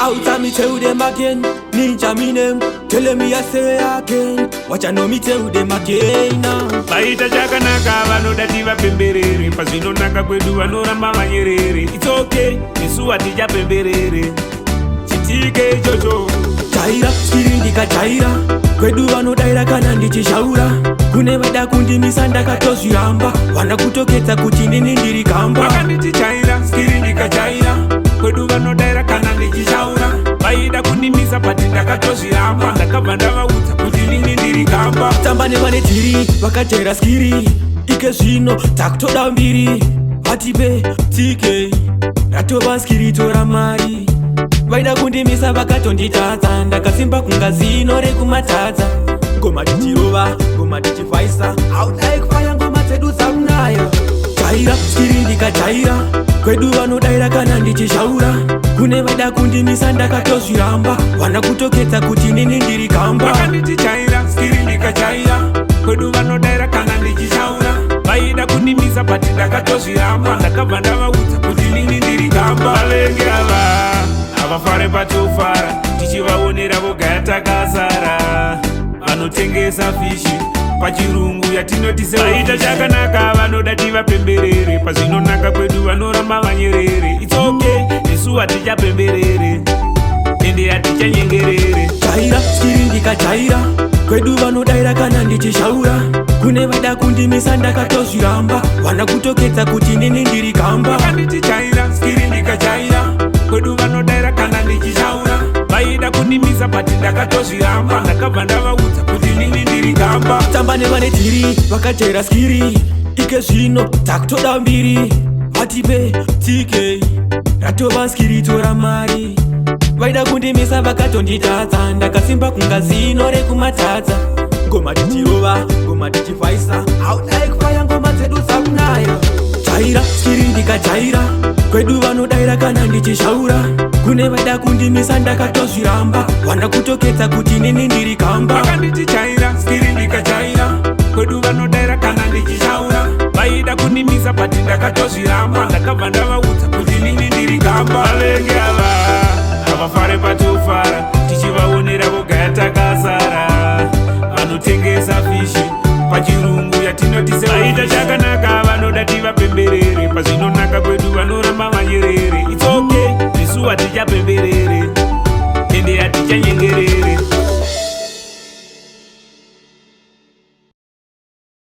Out and me tell them again, ninja me name. Tell me I say again, watch I know me tell them again now. Baita jaka naka vano dativa pemberere. Pasino naka kwedu vanora mama nyerere. It's okay, Yesu atija pemberere. Chitike jojo Jaira, skirindika jaira. Kwedu vano daira kana ndichishaura. Kune vada kundimisa ndakatozviramba. Vana kutoketa kuti nini ndiri kamba. Vakanditi jaira, skirindika jaira. Kwedu vano daira kana ndichishaura. Vaida kundimisa pati ndakatozviramba. Ndakabva ndavaudza kuti nini ndiri kamba. Tamba nevane tiri, vakachera skiri. Ike zvino, takutoda mbiri. Vatipe, tike, ratova skiri tora mari. Vaida kundimisa vakatonditadza. Ndakasimba kungazino rekumatadza. Ngoma tichirova, ngoma tichifaisa. Out like fire, ngoma dzedu dzakunaya. Jaira, skirindika jaira. Kwedu vanodaira kana ndichishaura. Kune vada kundimisa ndakatozviramba. Vana kutoketa kuti nini ndiri kamba. Vakanditi jaira, skirindika jaira. Kwedu vanodaira kana ndichishaura. Vaida kundimisa pati ndakatozviramba. Ndakabva ndavaudza kuti nini ndiri kamba. Valenge ava avafare patofara. Tichivaonera vogaya takasara. Vanotengesa fishi pachirungu yatinoti vaita chakanaka. Vanoda tivapemberere. Pazvinonaka kwedu vanoramba vanyerere. It's okay, Yesu atichapemberere ende atichanyengerere. Jaira, skirindika jaira. Kwedu vanodaira kana ndichishaura. Kune vada kundimisa ndakatozviramba. Vana kutoketa kuti nini ndiri kamba. Vakanditi jaira, skirindika jaira. Kwedu vanodaira kana ndichishaura. Vaida kundimisa pati ndakatozviramba. Ndakabva ndavaudza kuti nini ndiri kamba. Tamba nevane tiri, vakachera skiri. Ike zvino, takutoda mbiri. Vatipe, tike, ratova skiri tora mari. Vaida kundimisa vakatonditadza. Ndakasimba kungazino rekumatadza. Ngoma tichirova, ngoma tichifaisa. Out like fire, ngoma dzedu dzakunaya. Jaira, skirindika jaira. Kwedu vanodaira kana ndichishaura. Kune vada kundimisa ndakatozviramba. Vana kutoketa kuti nini ndiri kamba. Vakanditi jaira, skirindika jaira. Kwedu vanodaira kana ndichishaura. Vaida kundimisa pati ndakatozviramba. Ndakabva ndavaudza kuti nini ndiri kamba. Valenge ava avafare patofara. Tichivaonera vogaya takasara. Vanotengesa fishi pachirungu yatinoti vaita chakanaka. Vanoda tivapemberere. Pazvinonaka kwedu vanoramba vanyerere. It's okay, Yesu atichapemberere.